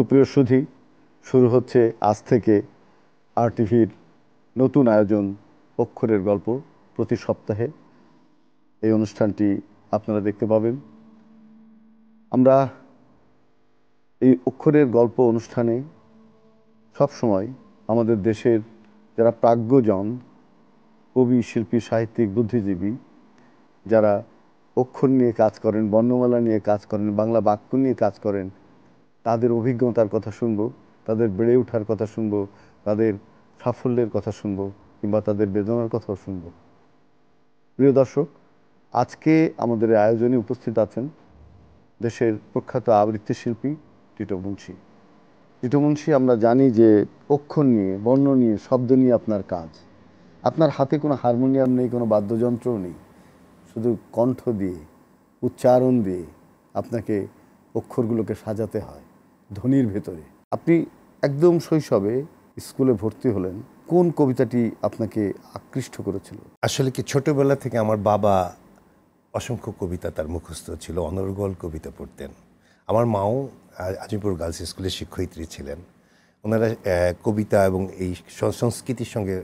সুপ্রিয় সুধী, শুরু হচ্ছে আজ থেকে আরটিভির নতুন আয়োজন অক্ষরের গল্প। প্রতি সপ্তাহে এই অনুষ্ঠানটি আপনারা দেখতে পাবেন। আমরা এই অক্ষরের গল্প অনুষ্ঠানে সবসময় আমাদের দেশের যারা প্রাজ্ঞজন, কবি, শিল্পী, সাহিত্যিক, বুদ্ধিজীবী যারা অক্ষর নিয়ে কাজ করেন, বর্ণমালা নিয়ে কাজ করেন, বাংলা বাক্য নিয়ে কাজ করেন, তাদের অভিজ্ঞতার কথা শুনব, তাদের বেড়ে ওঠার কথা শুনব, তাদের সাফল্যের কথা শুনব, কিংবা তাদের বেদনার কথাও শুনব। প্রিয় দর্শক, আজকে আমাদের আয়োজনে উপস্থিত আছেন দেশের প্রখ্যাত আবৃত্তি শিল্পী টিটো মুন্সী। টিটো মুন্সী, আমরা জানি যে অক্ষর নিয়ে, বর্ণ নিয়ে, শব্দ নিয়ে আপনার কাজ। আপনার হাতে কোনো হারমোনিয়াম নেই, কোনো বাদ্যযন্ত্রও নেই, শুধু কণ্ঠ দিয়ে, উচ্চারণ দিয়ে আপনাকে অক্ষরগুলোকে সাজাতে হয় ধ্বনির ভেতরে। আপনি একদম শৈশবে স্কুলে ভর্তি হলেন, কোন কবিতাটি আপনাকে আকৃষ্ট করেছিল? আসলে কি, ছোটবেলা থেকে আমার বাবা অসংখ্য কবিতা তার মুখস্থ ছিল, অনর্গল কবিতা পড়তেন। আমার মাও আজিমপুর গার্লস স্কুলের শিক্ষয়িত্রী ছিলেন। ওনারা কবিতা এবং এই সংস্কৃতির সঙ্গে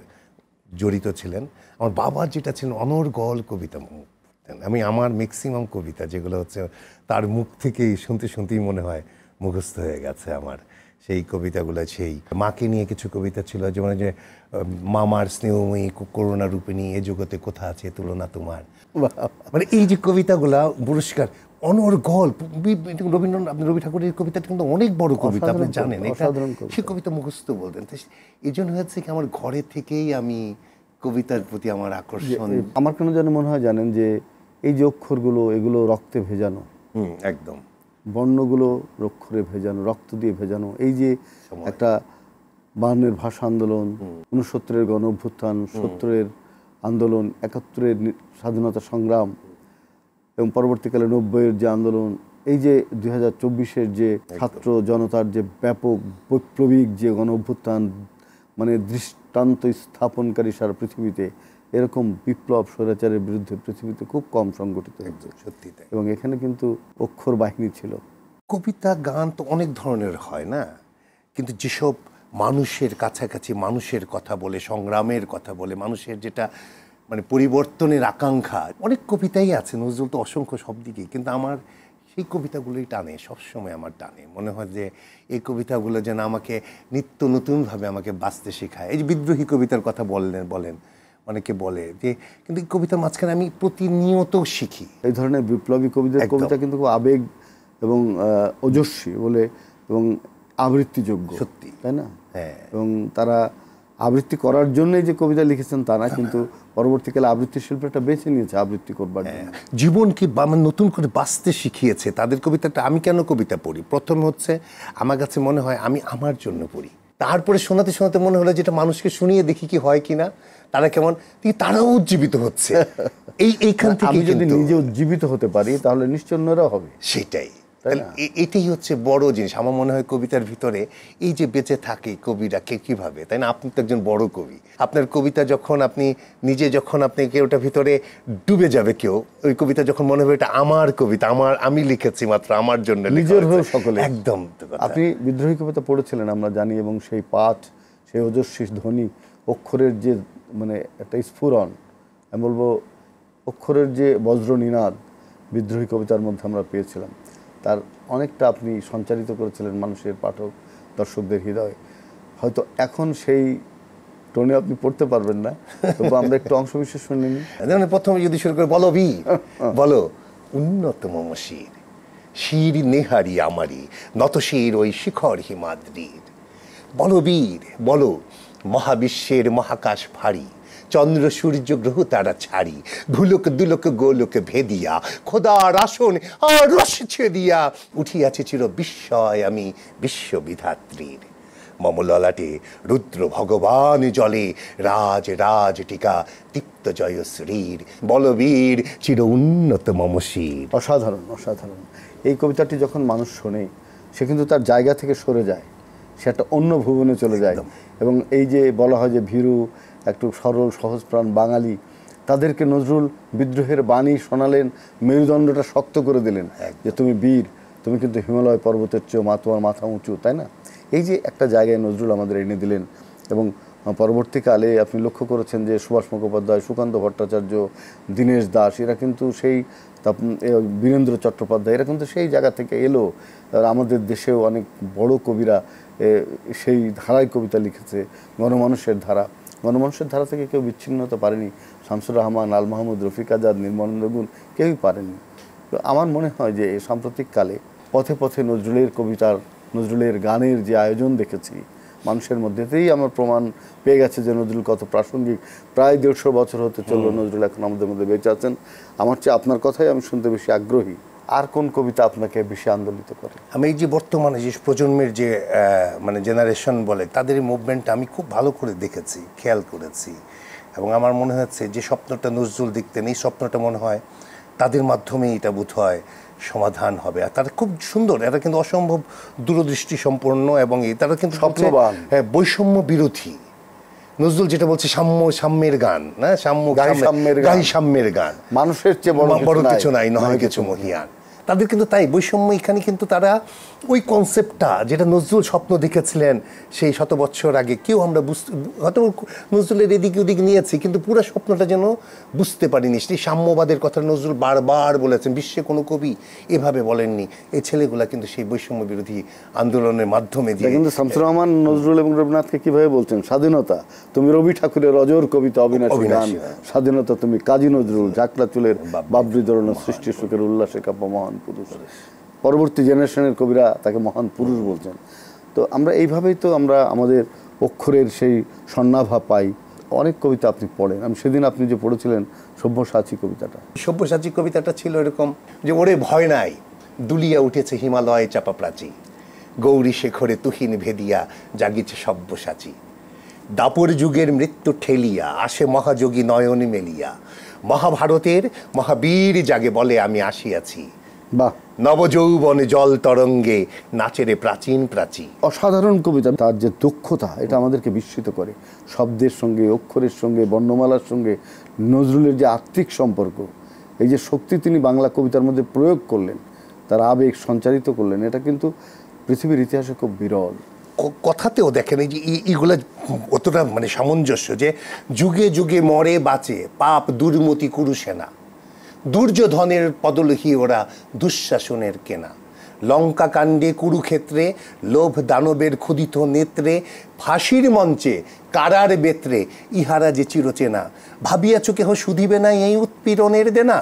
জড়িত ছিলেন। আমার বাবার যেটা ছিল অনর্গল কবিতা পড়তেন। আমার ম্যাক্সিমাম কবিতা যেগুলো হচ্ছে তার মুখ থেকেই শুনতেই মনে হয় মুখস্থ হয়ে গেছে আমার। সেই কবিতাগুলো, সেই মাকে নিয়ে কিছু কবিতা ছিল, যেমন যে মামার স্নেহময়ী করুণা রূপিণী, এ জগতে কোথা আছে তুলনা তোমার। মানে এই যে কবিতাগুলা পুরস্কার অনর্গল। রবীন্দ্রনাথ, আপনি রবি ঠাকুরের কবিতাটা কিন্তু অনেক বড় কবিতা, আপনি জানেন। সেই কবিতা মুখস্থ বলতেন। এই জন্য হচ্ছে কি, আমার ঘরে থেকেই আমি কবিতার প্রতি আমার আকর্ষণ। আমার কেন যেন মনে হয় জানেন, যে এই যে অক্ষরগুলো, এগুলো রক্তে ভেজানো। একদম। বর্ণগুলো অক্ষরে ভেজানো, রক্ত দিয়ে ভেজানো। এই যে একটা 52-এর ভাষা আন্দোলন, 69-এর গণ অভ্যুত্থান, 70-এর আন্দোলন, 71-এর স্বাধীনতা সংগ্রাম, এবং পরবর্তীকালে 90-এর যে আন্দোলন, এই যে 2024-এর যে ছাত্র জনতার যে ব্যাপক বৈপ্লবিক যে গণ অভ্যুত্থান, মানে দৃষ্টান্ত স্থাপনকারী সারা পৃথিবীতে। এরকম বিপ্লব স্বৈরাচারের বিরুদ্ধে পৃথিবীতে খুব কম সংগঠিত হয়েছে, সত্যি তাই। এবং এখানে কিন্তু অক্ষর বাহিনী ছিল। কবিতা, গান তো অনেক ধরনের হয় না, কিন্তু যেসব মানুষের কাছাকাছি, মানুষের কথা বলে, সংগ্রামের কথা বলে, মানুষের যেটা মানে পরিবর্তনের আকাঙ্ক্ষা, অনেক কবিতাই আছে। নজরুল তো অসংখ্য সব দিকেই, কিন্তু আমার সেই কবিতাগুলোই টানে, সবসময় আমার টানে। মনে হয় যে এই কবিতাগুলো যেন আমাকে নিত্য নতুনভাবে আমাকে বাঁচতে শেখায়। এই যে বিদ্রোহী কবিতার কথা বলেন অনেকে বলে যে, কিন্তু এই কবিতার মাঝখানে আমি প্রতিনিয়ত শিখি। এই ধরনের বিপ্লবী কবিদের কবিতা কিন্তু খুব আবেগ এবং ওজস্বী বলে, এবং আবৃত্তিযোগ্য, সত্যি, তাই না? হ্যাঁ। এবং তারা আবৃত্তি করার জন্যই যে কবিতা লিখেছেন তা না, কিন্তু পরবর্তীকালে আবৃত্তি শিল্পটা বেছে নিয়েছে আবৃত্তি করবার জন্য। জীবনকে নতুন করে বাঁচতে শিখিয়েছে তাদের কবিতাটা। আমি কেন কবিতা পড়ি? প্রথম হচ্ছে, আমার কাছে মনে হয় আমি আমার জন্য পড়ি। তারপরে শোনাতে শোনাতে মনে হলো যেটা মানুষকে শুনিয়ে দেখি কি হয় কিনা, তারা কেমন, তারাও উজ্জীবিত হচ্ছে। এইখান থেকে আমি যদি নিজে উজ্জীবিত হতে পারি, তাহলে নিশ্চয় অন্যরাও হবে। সেটাই, এটাই হচ্ছে বড় জিনিস। আমার মনে হয় কবিতার ভিতরে এই যে বেঁচে থাকে কবিরা কিভাবে, তাই না? আপনি তো একজন বড় কবি। আপনার কবিতা যখন আপনি নিজে, যখন আপনি ওটা ভিতরে ডুবে যাবে কেউ, ওই কবিতা যখন মনে হবে এটা আমার কবিতা, আমি লিখেছি মাত্র আমার জন্য, নিজের হয়ে সকলে। একদম। আপনি বিদ্রোহী কবিতা পড়েছিলেন আমরা জানি, এবং সেই পাঠ, সেই ওজস্বী ধ্বনি, অক্ষরের যে মানে একটা স্ফুরণ, আমি বলবো অক্ষরের যে বজ্র নিনাদ বিদ্রোহী কবিতার মধ্যে আমরা পেয়েছিলাম, তার অনেকটা আপনি সঞ্চারিত করেছিলেন মানুষের, পাঠক দর্শকদের হৃদয়ে। হয়তো এখন সেই টোনে আপনি পড়তে পারবেন না, তবু আমরা একটু অংশ বিশেষ শুনে নিই। প্রথমে যদি শুরু করে, বলো বীর, বলো উন্নত মম শির, শির নেহারি আমারি, নত শির ওই শিখর হিমাদ্রির। বলো বীর, বলো মহাবিশ্বের মহাকাশ ভারী, চন্দ্র সূর্য গ্রহ তারা ছাড়ি, ভুলোক দুলোক গোলোক ভেদিয়া, খোদার আসন আর রস ছেদিয়া, উঠিয়াছে চির বিস্ময় আমি বিশ্ববিধাত্রীর। মম ললাটে রুদ্র ভগবান জলে, রাজ রাজ টিকা দীপ্ত জয়শ্রীর, বলবীর চির উন্নত মম শির। অসাধারণ, অসাধারণ। এই কবিতাটি যখন মানুষ শোনে, সে কিন্তু তার জায়গা থেকে সরে যায়, সে একটা অন্য ভুবনে চলে যায়। এবং এই যে বলা হয় যে ভীরু, একটু সরল সহজপ্রাণ বাঙালি, তাদেরকে নজরুল বিদ্রোহের বাণী শোনালেন, মেরুদণ্ডটা শক্ত করে দিলেন যে তুমি বীর, তুমি কিন্তু হিমালয় পর্বতের চেয়েও তোমার মাথা উঁচু, তাই না? এই যে একটা জায়গায় নজরুল আমাদের এনে দিলেন। এবং পরবর্তীকালে আপনি লক্ষ্য করেছেন যে সুভাষ মুখোপাধ্যায়, সুকান্ত ভট্টাচার্য, দীনেশ দাস, এরা কিন্তু সেই বীরেন্দ্র চট্টোপাধ্যায়, এরা কিন্তু সেই জায়গা থেকে এলো। আর আমাদের দেশেও অনেক বড় কবিরা সেই ধারায় কবিতা লিখেছে, গণমানুষের ধারা। গণমানুষের ধারা থেকে কেউ বিচ্ছিন্ন হতে পারেনি। শামসুর রহমান, আল মাহমুদ, রফিক আজাদ, নির্মলেন্দু গুণ কেউই পারেনি। তো আমার মনে হয় যে সাম্প্রতিককালে পথে পথে নজরুলের কবিতার, নজরুলের গানের যে আয়োজন দেখেছি মানুষের মধ্যেতেই আমার প্রমাণ পেয়ে গেছে যে নজরুল কত প্রাসঙ্গিক। প্রায় 150 বছর হতে চললো নজরুল এখন আমাদের মধ্যে বেঁচে আছেন। আমার চেয়ে আপনার কথাই আমি শুনতে বেশি আগ্রহী। আর কোন কবিতা আপনাকে বেশি আন্দোলিত করে? আমি এই যে বর্তমানে যে প্রজন্মের যে মানে জেনারেশন বলে, তাদের এই মুভমেন্টটা আমি খুব ভালো করে দেখেছি, খেয়াল করেছি। এবং আমার মনে হচ্ছে যে স্বপ্নটা নজরুল দেখতেন, এই স্বপ্নটা মনে হয় তাদের মাধ্যমেই এটা বোধ হয় সমাধান হবে। আর তারা খুব সুন্দর, এরা কিন্তু অসম্ভব দূরদৃষ্টি সম্পন্ন এবং তারা কিন্তু স্বপ্নবান, বৈষম্য বিরোধী। নজরুল যেটা বলছে সাম্যের গান, না সাম্যের গান, মানুষের চেয়ে বড় কিছু নাই, নয় কিছু মহিয়ান। তাদের কিন্তু তাই বৈষম্য এখানে, কিন্তু তারা ওই কনসেপ্টটা যেটা নজরুল স্বপ্ন দেখেছিলেন সেই 100 বছর আগে, কেউ আমরা হয়তো নজরুলের এদিক ওদিক নিয়েছি, কিন্তু পুরো স্বপ্নটা যেন বুঝতে পারিনি। সেই সাম্যবাদের কথা নজরুল বারবার বলেছেন, বিশ্বে কোনো কবি এভাবে বলেননি। এই ছেলেগুলা কিন্তু সেই বৈষম্য বিরোধী আন্দোলনের মাধ্যমে দিয়ে। কিন্তু শামসুর রহমান নজরুল এবং রবীন্দ্রনাথকে কিভাবে বলছেন, স্বাধীনতা তুমি রবি ঠাকুরের অজর কবিতা অবিনাশী গান, স্বাধীনতা তুমি কাজী নজরুল ঝাঁকড়া চুলের বাবরি দরণ সৃষ্টি সুখের উল্লাসে কাব্য মহান পুরুষ। পরবর্তী জেনারেশনের কবিরা তাকে মহান পুরুষ বলছেন। তো আমরা এইভাবেই তো আমরা আমাদের অক্ষরের সেই সন্নাভা পাই। অনেক কবিতা আপনি পড়েন, আমি সেদিন আপনি যে পড়েছিলেন সব্যসাচী কবিতাটা ছিল এরকম যে, ওরে ভয় নাই দুলিয়া উঠেছে হিমালয় চাপা প্রাচী, গৌরী শেখরে তুহিন ভেদিয়া জাগিছে সব্যসাচী, দাপর যুগের মৃত্যু ঠেলিয়া আসে মহাযোগী নয়ন মেলিয়া, মহাভারতের মহাবীর জাগে বলে আমি আসিয়াছি, বাহ, নবযৌবনে জল তরঙ্গে নাচেরে প্রাচীন প্রাচী। অসাধারণ কবিতা। তার যে দক্ষতা, এটা আমাদেরকে বিস্মিত করে। শব্দের সঙ্গে, অক্ষরের সঙ্গে, বর্ণমালার সঙ্গে নজরুলের যে আত্মিক সম্পর্ক, এই যে শক্তি তিনি বাংলা কবিতার মধ্যে প্রয়োগ করলেন, তার আবেগ সঞ্চারিত করলেন, এটা কিন্তু পৃথিবীর ইতিহাসে খুব বিরল। কথাতেও দেখেন এই যে এগুলো অতটা মানে সামঞ্জস্য, যে যুগে যুগে মরে বাঁচে পাপ দুর্মতি কুরুসেনা, দুর্যোধনের পদলহি ওরা দুঃশাসনের কেনা, লঙ্কা কাণ্ডে কুরুক্ষেত্রে লোভ দানবের ক্ষুদিত নেত্রে, ফাঁসির মঞ্চে কারার বেত্রে ইহারা যে চিরচেনা, ভাবিয়াছ কেহ শুধিবে না এই উৎপীড়নের দেনা,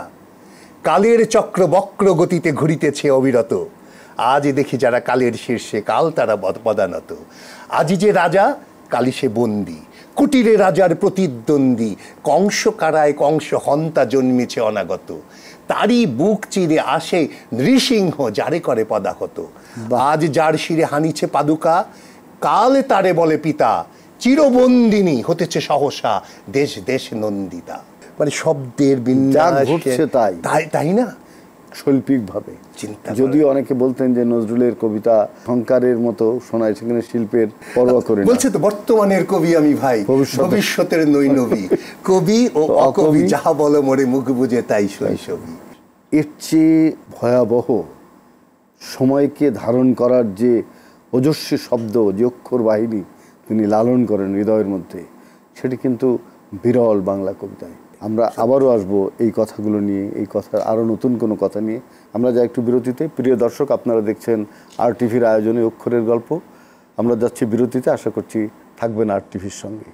কালের চক্র বক্র গতিতে ঘুরিতেছে অবিরত, আজ দেখি যারা কালের শীর্ষে কাল তারা পদানত, আজি যে রাজা কালি সে বন্দী, কুটিরে রাজার প্রতিদ্বন্দ্বী, কংস কারায় কংস হন্তা জন্মিছে অনাগত, তারই বুক চিরে আসে নৃসিংহ যারে করে পদাহত, আজ যার শিরে হানিছে পাদুকা কাল তারে বলে পিতা, চিরবন্দিনী হতেছে সহসা দেশ দেশ নন্দিতা। মানে শব্দের বিন্যাস ঘটছে তাই না শৈল্পিকভাবে। চিন্তা যদিও অনেকে বলতেন যে নজরুলের কবিতা সংকারের মতো শোনায়, সেখানে শিল্পের পরোয়া করে না। বলছে তো বর্তমানের কবি আমি ভাই, ভবিষ্যতের নই নবী, কবি ও অকবি যাহা বলো মোরে মুখ বুঝে তাই শৈশবী। এর চেয়ে ভয়াবহ সময়কে ধারণ করার যে ওজস্বী শব্দ, যে অক্ষর বাহিনী তিনি লালন করেন হৃদয়ের মধ্যে, সেটি কিন্তু বিরল বাংলা কবিতায়। আমরা আবারও আসবো এই কথাগুলো নিয়ে, এই কথার আরও নতুন কোনো কথা নিয়ে। আমরা যাই একটু বিরতিতে। প্রিয় দর্শক, আপনারা দেখছেন RTV আয়োজনে অক্ষরের গল্প। আমরা যাচ্ছি বিরতিতে, আশা করছি থাকবেন RTVর সঙ্গে।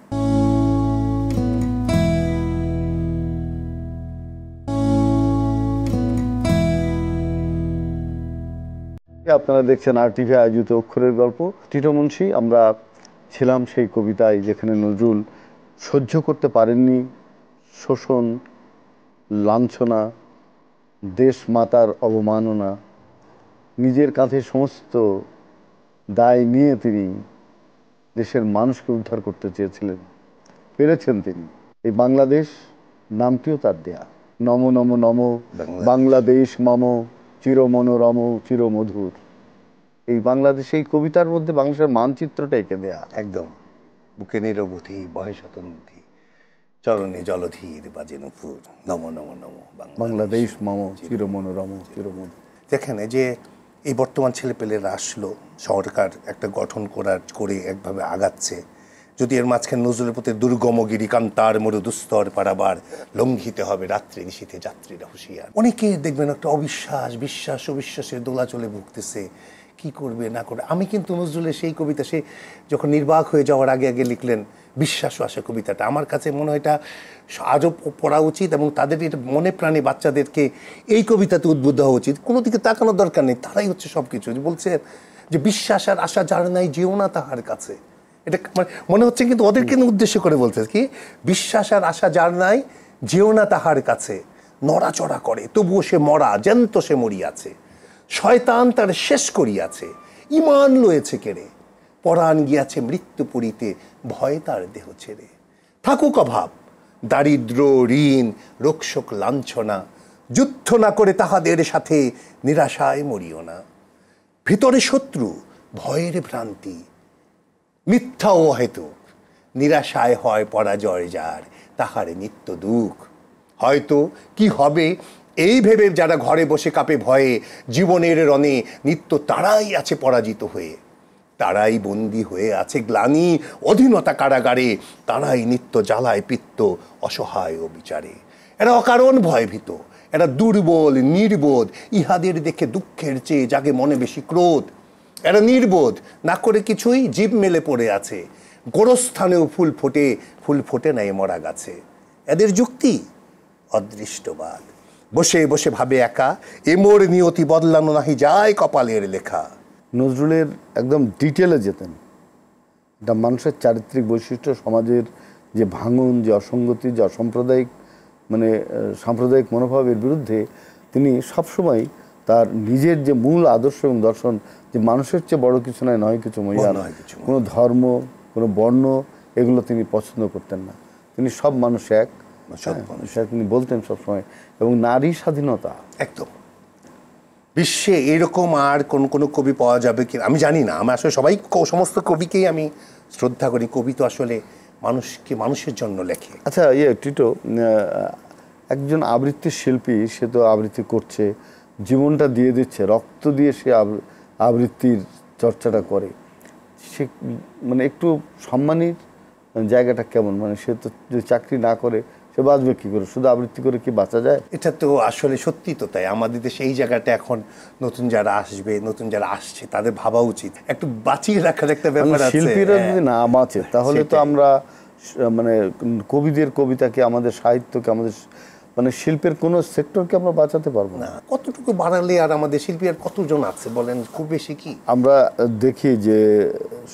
আপনারা দেখছেন RTV আয়োজিত অক্ষরের গল্প। টিটো মুন্সি, আমরা ছিলাম সেই কবিতায় যেখানে নজরুল সহ্য করতে পারেননি শোষণ, লাঞ্ছনা, দেশ মাতার অবমাননা, নিজের কাঁধে সমস্ত দায় নিয়ে তিনি দেশের মানুষকে উদ্ধার করতে চেয়েছিলেন, পেরেছেন তিনি। এই বাংলাদেশ নামটিও তার দেয়া। নম নম নম বাংলাদেশ মম চির মনোরম চির মধুর। এই বাংলাদেশ, এই কবিতার মধ্যে বাংলাদেশের মানচিত্রটা এঁকে দেয়া। একদম বুকে নিরবধি বহে শতনধি, চরণে জলধীর বাজে নুপুর, নম নম নম বাংলাদেশ মম চির মনোরম চির মধুর। দেখেন যে এই বর্তমান ছেলেপেলেরা আসলো, সরকার একটা গঠন করে একভাবে আগাচ্ছে, যদি এর মাঝখানে নজরুলের প্রতি দুর্গমগিরি কান্তার মরু দুস্তর পারাবার লঙ্ঘিতে হবে রাত্রি নিশীথে যাত্রীরা হুঁশিয়ার। অনেকে দেখবেন একটা বিশ্বাস অবিশ্বাসের দোলাচলে ভুগতেছে, কি করবে না করবে। আমি কিন্তু নজরুলের সেই কবিতা, সে যখন নির্বাক হয়ে যাওয়ার আগে আগে লিখলেন বিশ্বাস আসে কবিতাটা, আমার কাছে মনে হয় এটা আজও পড়া উচিত এবং তাদের এটা মনে প্রাণে বাচ্চাদেরকে এই কবিতাতে উদ্বুদ্ধ হওয়া উচিত। কোনো দিকে তাকানোর দরকার নেই, তারাই হচ্ছে সব কিছু। বলছে যে বিশ্বাস আর আশা যার নাই যেও না তাহার কাছে, এটা মনে হচ্ছে কিন্তু ওদেরকে উদ্দেশ্য করে বলছে কি, বিশ্বাস আর আশা যার নাই যেও না তাহার কাছে, নড়াচড়া করে তবুও সে মরা, জ্যান্ত সে মরিয়াছে, শয়তান তার শেষ করিয়াছে, ইমান লয়েছে কেড়ে, পরাণ গিয়াছে মৃত্যু পুরীতে, ভয় তার দেহ ছেড়ে। থাকুক অভাব, দারিদ্র, ঋণ, রোগশোক, লাঞ্ছনা, যুদ্ধ না করে তাহাদের সাথে নিরাশায় মরিও না। ভিতরে শত্রু, ভয়ের ভ্রান্তি, মিথ্যা ও অহেতুক, নিরাশায় হয় পরাজয় যার, তাহার নিত্য দুঃখ। হয়তো কি হবে এই ভেবে যারা ঘরে বসে কাঁপে ভয়ে, জীবনের রণে নিত্য তারাই আছে পরাজিত হয়ে, তারাই বন্দী হয়ে আছে গ্লানি অধীনতা কারাগারে, তারাই নিত্য জ্বালায় পিত্ত অসহায় ও বিচারে। এরা অকারণ ভয়ভীত, এরা দুর্বল নির্বোধ, ইহাদের দেখে দুঃখের চেয়ে জাগে মনে বেশি ক্রোধ। এরা নির্বোধ, না করে কিছুই, জীব মেলে পড়ে আছে, গোরস্থানেও ফুল ফোটে নাই মরা গাছে। এদের যুক্তি অদৃষ্টবাদ, বসে বসে ভাবে একা, এ মোর নিয়তি বদলানো নাহি যায় কপালের লেখা। নজরুলের একদম ডিটেলে যেতেন, এটা মানুষের চারিত্রিক বৈশিষ্ট্য, সমাজের যে ভাঙন, যে অসঙ্গতি, যে অসাম্প্রদায়িক সাম্প্রদায়িক মনোভাবের বিরুদ্ধে তিনি সবসময় তার নিজের যে মূল আদর্শ এবং দর্শন, যে মানুষের চেয়ে বড় কিছু নয়, নয় কিছু মহিয়ান, কোনো ধর্ম, কোনো বর্ণ, এগুলো তিনি পছন্দ করতেন না। তিনি সব মানুষ এক, তিনি বলতেন সবসময়। এবং নারী স্বাধীনতা, একদম বিশ্বে এরকম আর কোন কবি পাওয়া যাবে কি আমি জানি না। আমি আসলে সমস্ত কবিকেই আমি শ্রদ্ধা করি। কবি তো আসলে মানুষের জন্য লেখে। আচ্ছা, টিটো, একজন আবৃত্তির শিল্পী, সে তো আবৃত্তি করছে, জীবনটা দিয়ে দিচ্ছে, রক্ত দিয়ে সে আবৃত্তির চর্চাটা করে, সে মানে একটু সম্মানের জায়গাটা কেমন? মানে সে তো যদি চাকরি না করে সে বাঁচবে কী করে? শুধু আবৃত্তি করে কি বাঁচা যায়? এটা তো আসলে সত্যি তো তাই। আমাদের দেশে এই জায়গাটা এখন নতুন যারা আসছে তাদের ভাবা উচিত, একটু বাঁচিয়ে রাখার একটা ব্যাপার আছে। শিল্পীরা যদি না বাঁচে তাহলে তো আমরা মানে কবিদের কবিতাকে, আমাদের সাহিত্যকে, আমাদের মানে শিল্পের কোনো সেক্টরকে আমরা বাঁচাতে পারবো না। কতটুকু বাড়ালে আর আমাদের শিল্পী আর কতজন আছে বলেন? খুব বেশি কি? আমরা দেখি যে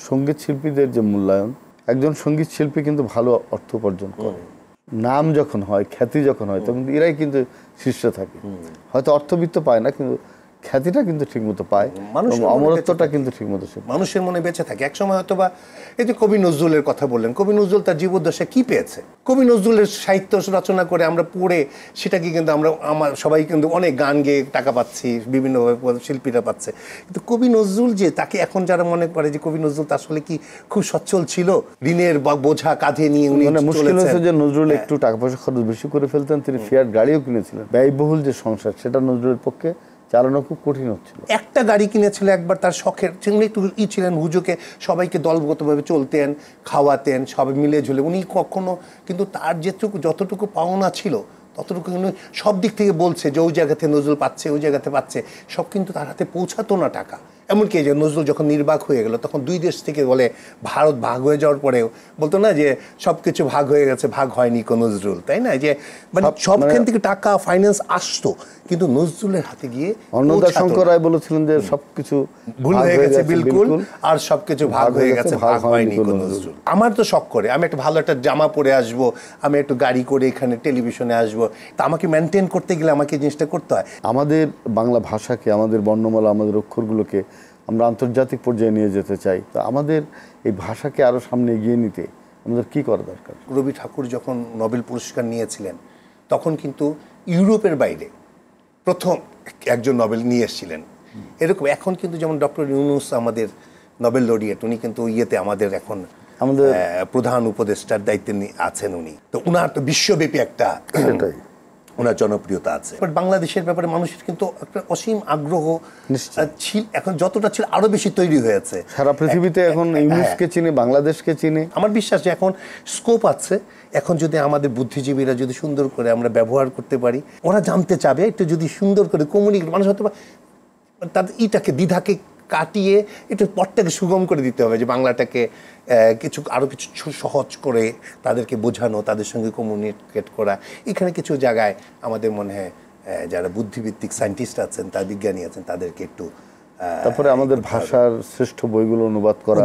সঙ্গীত শিল্পীদের যে মূল্যায়ন, একজন সঙ্গীত শিল্পী কিন্তু ভালো অর্থ উপার্জন করে, নাম যখন হয়, খ্যাতি যখন হয়, তখন এরাই কিন্তু শীর্ষে থাকে। হয়তো অর্থবিত্ত পায় না, কিন্তু খ্যাতিটা কিন্তু ঠিকমতো পায়, অমরত্বটা কিন্তু ঠিকমতো মানুষের মনে বেঁচে থাকে। একসময় হয়তো বা এই যে কবি নজরুলের কথা বললেন, কবি নজরুল তার জীবদ্দশায় কি পেয়েছে? কবি নজরুলের সাহিত্য রচনা করে আমরা পড়ে সেটাকে কিন্তু আমার সবাই কিন্তু অনেক গান গেয়ে টাকা পাচ্ছি, বিভিন্নভাবে শিল্পীরা পাচ্ছে। কিন্তু কবি নজরুল যে, তাকে এখন যারা মনে করে যে কবি নজরুল তা আসলে কি খুব সচ্ছল ছিল, ঋণের বোঝা কাঁধে নিয়ে উনি মুশকিল হয়েছে যে নজরুল একটু টাকা পয়সা খরচ বেশি করে ফেলতেন, তিনি ফিয়াট গাড়িও কিনেছিলেন, ব্যয়বহুল যে সংসার, সেটা নজরুলের পক্ষে চালানো খুব কঠিন হচ্ছিল। একটা গাড়ি কিনেছিল একবার, তার শখের, একটু ছিলেন হুজুকে, সবাইকে দলগতভাবে চলতেন, খাওয়াতেন, সবাই মিলে ঝুলে। উনি কখনো কিন্তু তার যতটুকু পাওনা ছিল ততটুকু কিন্তু সব দিক থেকে বলছে যে ওই জায়গাতে নজরুল পাচ্ছে, ওই জায়গাতে পাচ্ছে, সব কিন্তু তার হাতে পৌঁছাতো না টাকা। এমনকি যে নজরুল যখন নির্বাক হয়ে গেল, তখন দুই দেশ থেকে বলে, ভারত ভাগ হয়ে যাওয়ার পরেও বলতো না যে সব কিছু ভাগ হয়ে গেছে, ভাগ হয়নি কোন নজরুল, তাই না? যে মানে সবখান থেকে টাকা ফাইন্যান্স আসতো, কিন্তু নজরুলের হাতে গিয়ে শঙ্কর রায় বলেছিলেন যে সবকিছু ভুল হয়ে গেছে বিলকুল, আর সবকিছু ভাগ হয়ে গেছে, ভাগ হয়নি কোন নজরুল। আমার তো শখ করে আমি একটা ভালো একটা জামা পরে আসবো, আমি একটু গাড়ি করে এখানে টেলিভিশনে আসবো, তা আমাকে মেনটেন করতে গেলে আমাকে জিনিসটা করতে হয়। আমাদের বাংলা ভাষাকে, আমাদের বর্ণমালা, আমাদের অক্ষরগুলোকে আমরা আন্তর্জাতিক পর্যায়ে নিয়ে যেতে চাই, তো আমাদের এই ভাষাকে আরো সামনে এগিয়ে নিতে আমাদের কি করা দরকার? রবি ঠাকুর যখন নোবেল পুরস্কার নিয়েছিলেন, তখন কিন্তু ইউরোপের বাইরে প্রথম একজন নোবেল নিয়ে এসেছিলেন। এরকম এখন কিন্তু যেমন ডক্টর ইউনুস আমাদের নোবেল লরিয়েট, উনি কিন্তু আমাদের এখন প্রধান উপদেষ্টার দায়িত্বে আছেন উনি, তো উনার তো বিশ্বব্যাপী একটা ওনার জনপ্রিয়তা আছে। বাট বাংলাদেশের ব্যাপারে মানুষের কিন্তু একটা অসীম আগ্রহ ছিল, এখন যতটা ছিল আরো বেশি তৈরি হয়েছে। সারা পৃথিবীতে এখন ইউনুসকে চিনে, বাংলাদেশকে চিনে। আমার বিশ্বাস যে এখন স্কোপ আছে, এখন যদি আমাদের বুদ্ধিজীবীরা যদি সুন্দর করে আমরা ব্যবহার করতে পারি, ওরা জানতে চাবে, একটু যদি সুন্দর করে কমিউনিকেট, মানুষ হয়তো তাদের দ্বিধাকে কাটিয়ে একটু পথটাকে সুগম করে দিতে হবে, যে বাংলাটাকে আরও কিছু সহজ করে তাদেরকে বোঝানো, তাদের সঙ্গে কমিউনিকেট করা। এখানে কিছু জায়গায় আমাদের মনে হয় যারা বুদ্ধিভিত্তিক সায়েন্টিস্ট আছেন, তার বিজ্ঞানী আছেন, তাদেরকে একটু তারপরে আমাদের ভাষার শ্রেষ্ঠ বইগুলো অনুবাদ করা,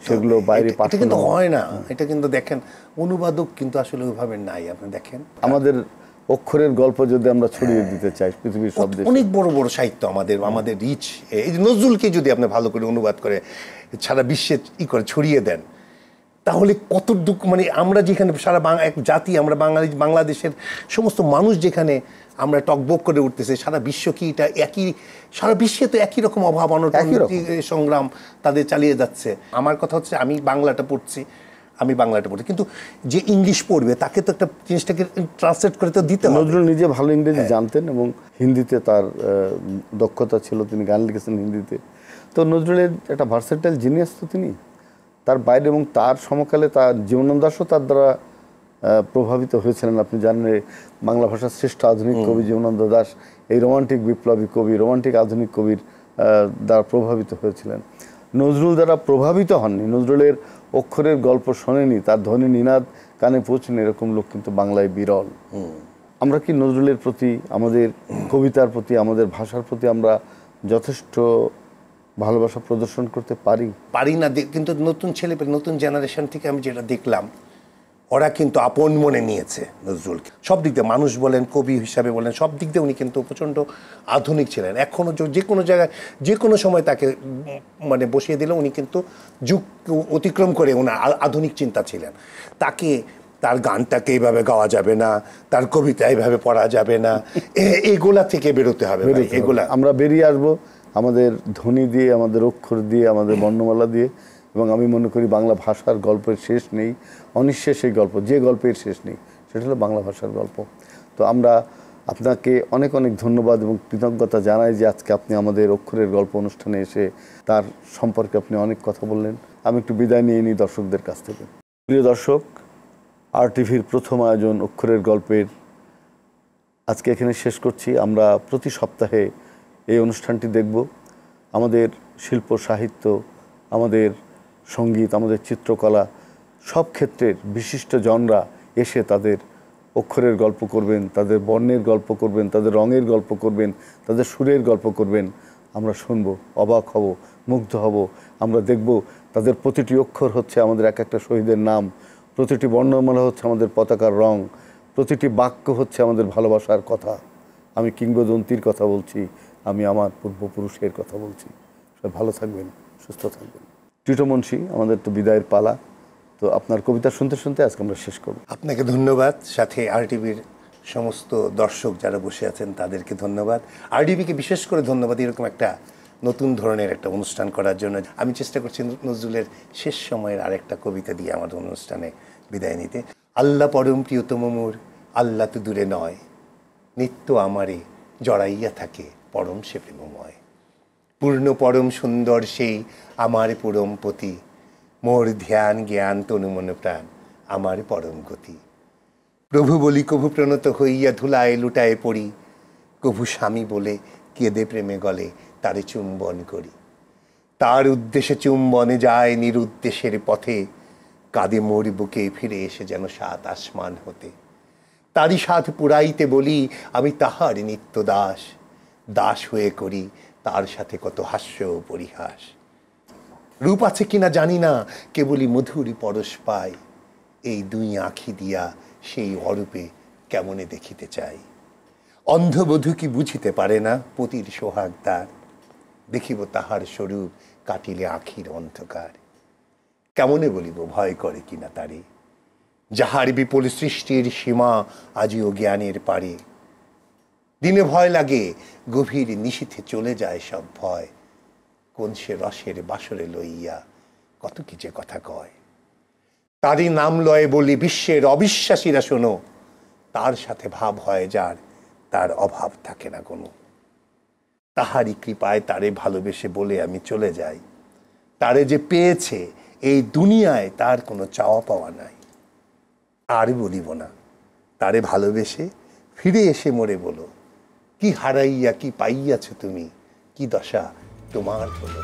সেগুলো বাইরে পাঠানো কিন্তু হয় না। এটা কিন্তু দেখেন অনুবাদক কিন্তু আসলে ওইভাবে নাই। আপনি দেখেন আমাদের অক্ষরের গল্প যদি আমরা ছড়িয়ে দিতে চাই পৃথিবীর সব দেশে, অনেক বড় বড় সাহিত্য আমাদের রিচ, এই নজরুলকে যদি আপনি ভালো করে অনুবাদ করে সারা বিশ্বে করে ছড়িয়ে দেন, তাহলে কত মানে আমরা যেখানে সারা এক জাতি, আমরা বাংলাদেশের সমস্ত মানুষ যেখানে আমরা টকবক করে উঠতেছে, সারা বিশ্ব কি এটা সারা বিশ্বে তো একই রকম অভাব অনটন সংগ্রাম তাদের চালিয়ে যাচ্ছে। আমার কথা হচ্ছে আমি বাংলাটা পড়ছি, কিন্তু যে ইংলিশ পড়বে তাকে তো একটা জিনিসটাকে ট্রান্সলেট করে তো দিতে হবে। নজরুল নিজে ভালো ইংরেজি জানতেন এবং হিন্দিতে তার দক্ষতা ছিল, তিনি গান লিখেছেন হিন্দিতে। তো নজরুলের একটা ভার্সেটাইল জিনিয়াস তো তিনি, তার বাইরে এবং তার সমকালে তার জীবনানন্দ দাশও তার দ্বারা প্রভাবিত হয়েছিলেন। আপনি জানেন বাংলা ভাষার শ্রেষ্ঠ আধুনিক কবি জীবনানন্দ দাশ এই রোমান্টিক বিপ্লবী কবি, রোমান্টিক আধুনিক কবির দ্বারা প্রভাবিত হয়েছিলেন। নজরুল দ্বারা প্রভাবিত হননি, নজরুলের অক্ষরের গল্প শোনেনি, তার ধ্বনি নিনাদ কানে পৌঁছেনি, এরকম লোক কিন্তু বাংলায় বিরল। আমরা কি নজরুলের প্রতি, আমাদের কবিতার প্রতি, আমাদের ভাষার প্রতি আমরা যথেষ্ট ভালোবাসা প্রদর্শন করতে পারি না? কিন্তু নতুন নতুন জেনারেশন থেকে আমি যেটা দেখলাম, ওরা কিন্তু আপন মনে নিয়েছে নজরুলকে। সব দিক দিয়ে মানুষ বলেন, কবি হিসাবে বলেন, সব দিক দিয়ে উনি কিন্তু প্রচণ্ড আধুনিক ছিলেন। এখনও যে কোনো জায়গায় যে কোনো সময় তাকে মানে বসিয়ে দিলে উনি কিন্তু যুগ অতিক্রম করে ওনার আধুনিক চিন্তা ছিলেন। তার গানটাকে এইভাবে গাওয়া যাবে না, তার কবিতা এইভাবে পড়া যাবে না, এগুলা থেকে বেরোতে হবে। এগুলা আমরা বেরিয়ে আসবো আমাদের ধ্বনি দিয়ে, আমাদের অক্ষর দিয়ে, আমাদের বর্ণমালা দিয়ে। এবং আমি মনে করি বাংলা ভাষার গল্পের শেষ নেই, অনিঃশেষ এই গল্প, যে গল্পের শেষ নেই সেটা হলো বাংলা ভাষার গল্প। তো আমরা আপনাকে অনেক অনেক ধন্যবাদ এবং কৃতজ্ঞতা জানাই যে আজকে আপনি আমাদের অক্ষরের গল্প অনুষ্ঠানে এসে তার সম্পর্কে আপনি অনেক কথা বললেন। আমি একটু বিদায় নিয়ে নিই দর্শকদের কাছ থেকে। প্রিয় দর্শক, RTVর প্রথম আয়োজন অক্ষরের গল্পের আজকে এখানে শেষ করছি। আমরা প্রতি সপ্তাহে এই অনুষ্ঠানটি দেখব। আমাদের শিল্প সাহিত্য, আমাদের সঙ্গীত, আমাদের চিত্রকলা, সব ক্ষেত্রের বিশিষ্ট জনরা এসে তাদের অক্ষরের গল্প করবেন, তাদের বর্ণের গল্প করবেন, তাদের রঙের গল্প করবেন, তাদের সুরের গল্প করবেন। আমরা শুনব, অবাক হব, মুগ্ধ হব। আমরা দেখব তাদের প্রতিটি অক্ষর হচ্ছে আমাদের এক একটা শহীদের নাম, প্রতিটি বর্ণমালা হচ্ছে আমাদের পতাকার রং, প্রতিটি বাক্য হচ্ছে আমাদের ভালোবাসার কথা। আমি কিংবদন্তির কথা বলছি, আমি আমার পূর্বপুরুষের কথা বলছি। সব ভালো থাকবেন, সুস্থ থাকবেন। টিটো মুন্সি, আমাদের তো বিদায়ের পালা। তো আপনার কবিতা শুনতে শুনতে আজকে আমরা শেষ করব। আপনাকে ধন্যবাদ, সাথে RTVর সমস্ত দর্শক যারা বসে আছেন তাদেরকে ধন্যবাদ, RTVকে বিশেষ করে ধন্যবাদ এরকম একটা নতুন ধরনের একটা অনুষ্ঠান করার জন্য। আমি চেষ্টা করছি নজরুলের শেষ সময়ের আরেকটা কবিতা দিয়ে আমার অনুষ্ঠানে বিদায় নিতে। আল্লাহ পরম প্রিয়তম মোর, আল্লাহ তো দূরে নয়, নিত্য আমারে জড়াইয়া থাকে পরম সে প্রেমময়। পূর্ণ পরম সুন্দর সেই আমার পরম পতি, মোর ধ্যান জ্ঞান তনু মন প্রাণ আমার পরম গতি। প্রভু বলি কভু প্রণত হইয়া ধুলায় লুটায় পড়ি, কভু স্বামী বলে কেঁদে প্রেমে গলে তারে চুম্বন করি। তার উদ্দেশ্যে চুম্বনে যায় নিরুদ্দেশের পথে, কাঁদে মোর বুকে ফিরে এসে যেন সাত আসমান হতে। তারই সাথ পুরাইতে বলি আমি তাহার নিত্য দাস, দাস হয়ে করি তার সাথে কত হাস্য ও পরিহাস। রূপ আছে কিনা জানি না, কেবলই মধুরী পরশ পাই, এই দুই আঁখি দিয়া সেই অরূপে কেমনে দেখিতে চাই। অন্ধবধূ কি বুঝিতে পারে না পতির সোহাগ দ্বার, দেখিব তাহার স্বরূপ কাটিলে আখির অন্ধকার। কেমনে বলিব ভয় করে কিনা তারে, যাহার বিপুল সৃষ্টির সীমা আজিও জ্ঞানের পারে। দিনে ভয় লাগে, গভীর নিশীথে চলে যায় সব ভয়, কোন সে রসের বাসরে লইয়া কত কি যে কথা কয়। তারই নাম লয়ে বলি বিশ্বের অবিশ্বাসীরা শোনো, তার সাথে ভাব হয় যার তার অভাব থাকে না কোনো। তাহারই কৃপায় তারে ভালোবেসে বলে আমি চলে যাই, তারে যে পেয়েছে এই দুনিয়ায় তার কোনো চাওয়া পাওয়া নাই। আর বলিব না, তারে ভালোবেসে ফিরে এসে মোরে বলো, কি হারাইয়া কি পাইয়াছ তুমি, কি দশা তোমার হলো।